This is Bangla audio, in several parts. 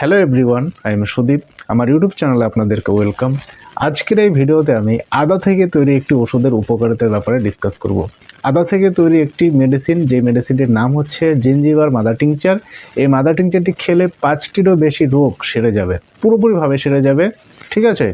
Hello everyone, I am Sudip. আমার ইউটিউব চ্যানেলে আপনাদেরকে ওয়েলকাম। আজকের এই ভিডিওতে আমি আদা থেকে তৈরি একটি ওষুধের উপকারিতার ব্যাপারে ডিসকাস করব। আদা থেকে তৈরি একটি মেডিসিন, যে মেডিসিনটির নাম হচ্ছে জিঞ্জিবার মাদার টিংচার। এই মাদার টিংচারটি খেলে 5টিরও বেশি রোগ সেরে যাবে, পুরোপুরিভাবে সেরে যাবে। ঠিক আছে,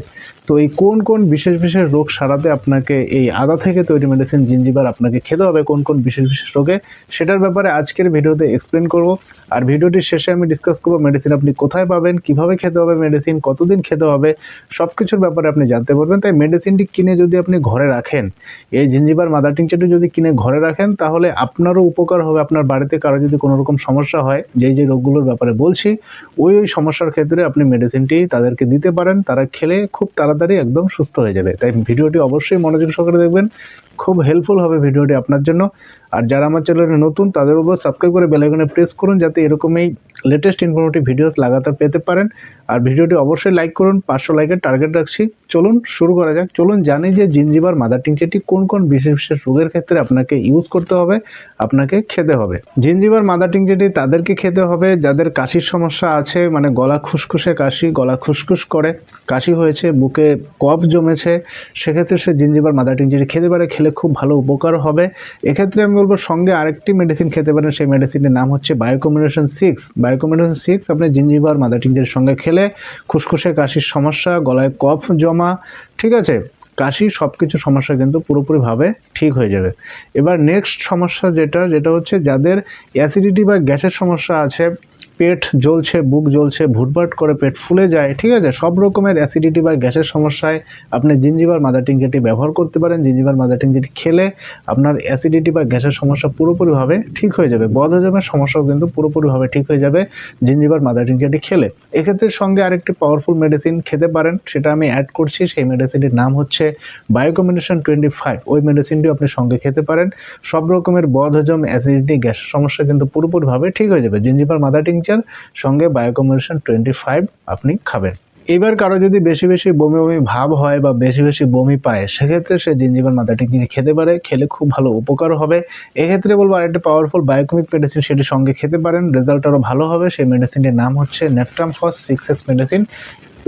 তো এই কোন কোন বিশেষ বিশেষ রোগ সারাতে আপনাকে এই আদা থেকে তৈরি মেডিসিন জিঞ্জিবার আপনাকে খেতে হবে, কোন কোন বিশেষ বিশেষ রোগে, সেটার ব্যাপারে আজকের ভিডিওতে এক্সপ্লেন করব। আর ভিডিওটির শেষে আমি ডিসকাস করব মেডিসিন আপনি কোথায় পাবেন, কিভাবে খেতে হবে মেডিসিন, কতদিন খেতে হবে, সব কিছুর ব্যাপারে আপনি জানতে পারবেন। তাই মেডিসিনটি কিনে যদি আপনি ঘরে রাখেন, এই জিঞ্জিবার মাদার টিংচারটি যদি কিনে ঘরে রাখেন, তাহলে আপনারও উপকার হবে। আপনার বাড়িতে কারো যদি কোনো রকম সমস্যা হয়, যে রোগগুলোর ব্যাপারে বলছি, ওই সমস্যার ক্ষেত্রে আপনি মেডিসিনটি তাদেরকে দিতে পারেন, তারা খেলে খুব তাড়াতাড়ি একদম সুস্থ হয়ে যাবে। তাই ভিডিওটি অবশ্যই মনোযোগ সহকারে দেখবেন, খুব হেল্পফুল হবে ভিডিওটি আপনার জন্য। আর যারা আমার চ্যানেলে নতুন, তাদের উপর সাবস্ক্রাইব করে বেল আইকনে প্রেস করুন, যাতে এরকমই লেটেস্ট ইনফরমেটিভ ভিডিওস লাগাতার পেতে পারেন। আর ভিডিওটি অবশ্যই লাইক করুন, 500 লাইকের টার্গেট রাখছি। চলুন শুরু করা যাক। চলুন জানি যে জিঞ্জিবার মাদার টিংচারটি কোন কোন বিশেষ বিশেষ রোগের ক্ষেত্রে আপনাকে ইউজ করতে হবে, আপনাকে খেতে হবে। জিঞ্জিবার মাদার টিংচারটি তাদেরকে খেতে হবে যাদের কাশির সমস্যা আছে, মানে গলা খুসখুসে কাশি, গলা খুসখুস করে, কাশি হয়েছে, বুকে কফ জমেছে, সেক্ষেত্রে সে জিঞ্জিবার মাদার টিংচারটি খেতে পারে, খেলে খুব ভালো উপকার হবে। এক্ষেত্রে আমি বলবো সঙ্গে আরেকটি মেডিসিন খেতে পারেন, সেই মেডিসিনের নাম হচ্ছে বায়োকম্বিনেশন 6। বায়োকম্বিনেশন 6 আপনি জিঞ্জিবার মাদার টিংচারের সঙ্গে খেলে খুসখুসে কাশির সমস্যা, গলায় কফ জমা, ঠিক আছে, কাশি, সব কিছু সমস্যা কিন্তু পুরোপুরিভাবে ঠিক হয়ে যাবে। এবার নেক্সট সমস্যা যেটা হচ্ছে যাদের অ্যাসিডিটি বা গ্যাসের সমস্যা আছে, পেট জ্বলছে, বুক জ্বলছে, ভুটভাট করে পেট ফুলে যায়, ঠিক আছে, সব রকমের অ্যাসিডিটি বা গ্যাসের সমস্যায় আপনি জিঞ্জিবার মাদার টিংচারটি ব্যবহার করতে পারেন। জিঞ্জিবার মাদার টিংচারটি খেলে আপনার অ্যাসিডিটি বা গ্যাসের সমস্যা পুরোপুরিভাবে ঠিক হয়ে যাবে। বদহজমের সমস্যাও কিন্তু পুরোপুরিভাবে ঠিক হয়ে যাবে জিঞ্জিবার মাদার টিংচারটি খেলে। এক্ষেত্রে সঙ্গে আরেকটি পাওয়ারফুল মেডিসিন খেতে পারেন, সেটা আমি অ্যাড করছি। সেই মেডিসিনটির নাম হচ্ছে বায়োকম্বিনেশন 25। ওই মেডিসিনটি আপনি সঙ্গে খেতে পারেন। সব রকমের বদহজম, অ্যাসিডিটি, গ্যাসের সমস্যা কিন্তু পুরোপুরিভাবে ঠিক হয়ে যাবে। জিঞ্জিবার মাদার টিংচার সঙ্গে বায়োকম্বিনেশন 25 আপনি খাবেন। এবার কারো যদি বেশি বেশি বমি বমি ভাব হয় বা বেশি বেশি বমি পায়, সেক্ষেত্রে সে জিঞ্জিবার মাদার টিংচারটি খেতে পারে, খেলে খুব ভালো উপকার হবে। এক্ষেত্রে বলবো আরেকটা পাওয়ারফুল বায়োকেমিক মেডিসিন, সেটি সঙ্গে খেতে পারেন, রেজাল্ট আরও ভালো হবে। সেই মেডিসিনটির নাম হচ্ছে নেট্রামফস 6X মেডিসিন।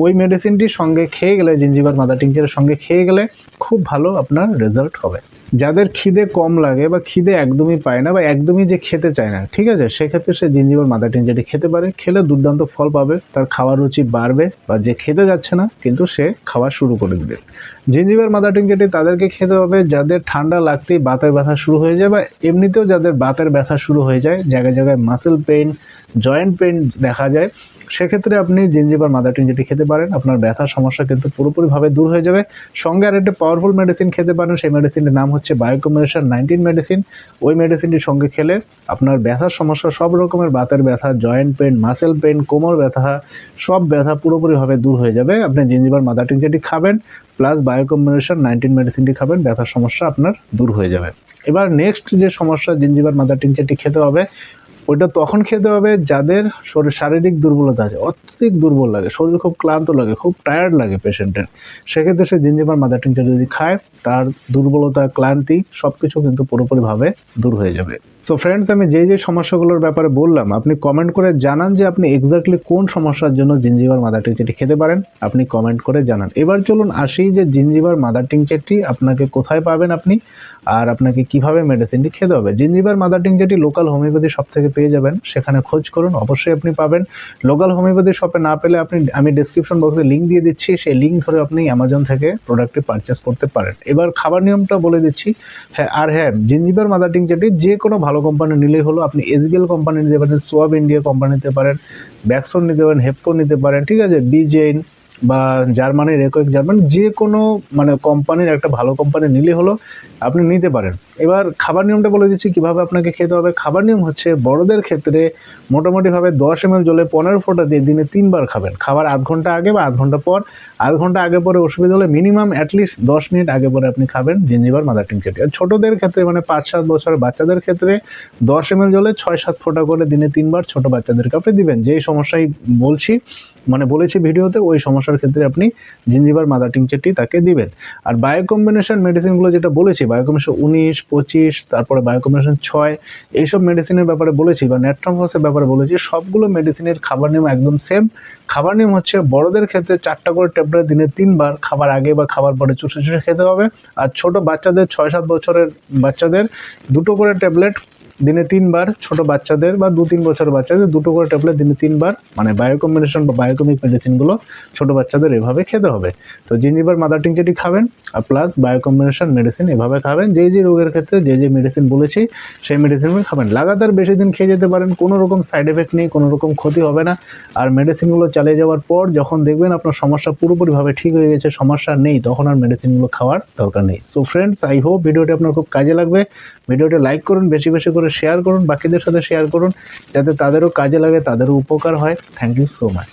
ওই মেডিসিনটির সঙ্গে খেয়ে গেলে, জিঞ্জিবার মাদার টিংচারের সঙ্গে খেয়ে গেলে খুব ভালো আপনার রেজাল্ট হবে। যাদের খিদে কম লাগে বা খিদে একদমই পায় না বা একদমই যে খেতে চায় না, ঠিক আছে, সেক্ষেত্রে সে জিঞ্জিবার মাদার টিংচারটি খেতে পারে, খেলে দুর্দান্ত ফল পাবে, তার খাওয়ার রুচি বাড়বে, বা যে খেতে যাচ্ছে না কিন্তু সে খাওয়া শুরু করে দেবে। জিঞ্জিবার মাদার টিংচারটি তাদেরকে খেতে হবে যাদের ঠান্ডা লাগতেই বাতের ব্যথা শুরু হয়ে যায়, বা এমনিতেও যাদের বাতের ব্যথা শুরু হয়ে যায়, জায়গায় জায়গায় মাসেল পেইন, জয়েন্ট পেইন দেখা যায়, সেক্ষেত্রে আপনি জিঞ্জিবার মাদার টিংচারটি খেতে পারেন। আপনার ব্যথার সমস্যা কিন্তু পুরোপুরিভাবে দূর হয়ে যাবে। সঙ্গে আর একটা পাওয়ারফুল মেডিসিন খেতে পারেন, সেই মেডিসিনটির নাম হচ্ছে বায়োকম্বিনেশন 19 মেডিসিন। ওই মেডিসিনটির সঙ্গে খেলে আপনার ব্যথার সমস্যা, সব রকমের বাতের ব্যথা, জয়েন্ট পেন, মাসেল পেন, কোমর ব্যথা, সব ব্যথা পুরোপুরিভাবে দূর হয়ে যাবে। আপনি জিঞ্জিবার মাদার টিংচারটি খাবেন, প্লাস বায়োকম্বিনেশন 19 মেডিসিনটি খাবেন, ব্যথার সমস্যা আপনার দূর হয়ে যাবে। এবার নেক্সট যে সমস্যা, জিঞ্জিবার মাদার টিংচারটি খেতে হবে, ওইটা তখন খেতে হবে যাদের শারীরিক দুর্বলতা আছে, অত্যধিক দুর্বল লাগে, শরীর খুব ক্লান্ত লাগে, খুব টায়ার্ড লাগে পেশেন্টের, সেক্ষেত্রে সে জিঞ্জিবার মাদার টিংচার যদি খায়, তার দুর্বলতা, ক্লান্তি সব কিছু কিন্তু পুরোপুরিভাবে দূর হয়ে যাবে। সো ফ্রেন্ডস, আমি যে সমস্যাগুলোর ব্যাপারে বললাম, আপনি কমেন্ট করে জানান যে আপনি এক্স্যাক্টলি কোন সমস্যার জন্য জিঞ্জিবার মাদার টিংচারটি খেতে পারেন, আপনি কমেন্ট করে জানান। এবার চলুন আসি যে জিঞ্জিবার মাদার টিংচারটি আপনাকে কোথায় পাবেন আপনি, আর আপনাকে কিভাবে মেডিসিনটি খেতে হবে। জিঞ্জিবার মাদার টিংচারটি লোকাল হোমিওপ্যাথি শপ থেকে পেয়ে যাবেন, সেখানে খোঁজ করুন, অবশ্যই আপনি পাবেন। লোকাল হোমিওপ্যাথি শপে না পেলে আমি ডেসক্রিপশন বক্সে লিঙ্ক দিয়ে দিচ্ছি, সেই লিঙ্ক ধরে আপনি অ্যামাজন থেকে প্রোডাক্টটি পারচেস করতে পারেন। এবার খাবার নিয়মটা বলে দিচ্ছি। হ্যাঁ, জিঞ্জিবার মাদার টিংচারটি যে কোনো ভালো কোম্পানি নিলেই হলো। আপনি এসবিএল কোম্পানি নিতে পারেন, সোয়াব ইন্ডিয়া কোম্পানি নিতে পারেন, ব্যাকসন নিতে পারেন, হেপকো নিতে পারেন, ঠিক আছে, বিজেইন বা জার্মানির একোয়েক জার্মান, যে কোনো মানে কোম্পানির একটা ভালো কোম্পানি নিলে হলো, আপনি নিতে পারেন। এবার খাবার নিয়মটা বলে দিচ্ছি কিভাবে আপনাকে খেতে হবে। খাবার নিয়ম হচ্ছে, বড়দের ক্ষেত্রে মোটামুটিভাবে 10 ml জলে 15 ফোঁটা দিয়ে দিনে 3 বার খাবেন। খাবার আধ ঘন্টা আগে বা আধ ঘন্টা পর। আধ ঘন্টা আগে পরে অসুবিধা হলে মিনিমাম অ্যাটলিস্ট 10 মিনিট আগে পরে আপনি খাবেন জিঞ্জিবার মাদার টিংচারটি। আর ছোটোদের ক্ষেত্রে, মানে 5-7 বছরের বাচ্চাদের ক্ষেত্রে 10 ml জলে 6-7 ফোঁটা করে দিনে 3 বার ছোটো বাচ্চাদেরকে আপনি দিবেন। যেই সমস্যায় বলেছি ভিডিওতে, ওই সমস্যা সমস্যার ক্ষেত্রে আপনি জিঞ্জিবার মাদার টিংচারটি তাকে দিবেন। আর বায়ো কম্বিনেশন মেডিসিনগুলো যেটা বলেছি, বায়ো কম্বিনেশন 19, 25, তারপরে বায়ো কম্বিনেশন 6, এইসব মেডিসিনের ব্যাপারে বলেছি বা নেট্রামফসের ব্যাপারে বলেছি, সবগুলো মেডিসিনের খাবার নিয়ম একদম সেম। খাবার নিয়ম হচ্ছে বড়দের ক্ষেত্রে 4টা করে ট্যাবলেট দিনে 3 বার খাবার আগে বা খাবার পরে চুষে চুষে খেতে হবে। আর ছোট বাচ্চাদের 6-7 বছরের বাচ্চাদের 2টো করে ট্যাবলেট দিনে 3 বার, ছোট বাচ্চাদের বা 2-3 বছরের বাচ্চাদের 2টো করে ট্যাবলেট দিনে 3 বার, মানে বায়ো কম্বিনেশন বা বায়োকেমিক মেডিসিনগুলো ছোট বাচ্চাদের এভাবে খেতে হবে। তো জিঞ্জিবার মাদার টিংচারটি খাবেন আর প্লাস বায়ো কম্বিনেশন মেডিসিন এভাবে খাবেন। যে যে রোগের ক্ষেত্রে যে মেডিসিন বলেছি সেই মেডিসিনগুলো খাবেন। লাগাতার বেশি দিন খেয়ে যেতে পারেন, কোনো রকম সাইড এফেক্ট নেই, কোনো রকম ক্ষতি হবে না। আর মেডিসিনগুলো চালিয়ে যাওয়ার পর যখন দেখবেন আপনার সমস্যা পুরোপুরিভাবে ঠিক হয়ে গেছে, সমস্যা নেই, তখন আর মেডিসিনগুলো খাওয়ার দরকার নেই। সো ফ্রেন্ডস, আই হোপ ভিডিওটি আপনার খুব কাজে লাগবে। ভিডিওটি লাইক করুন, বেশি বেশি করে শেয়ার করুন, বাকিদের সাথে শেয়ার করুন, যাতে তাদেরও কাজে লাগে, তাদেরও উপকার হয়। Thank you so much.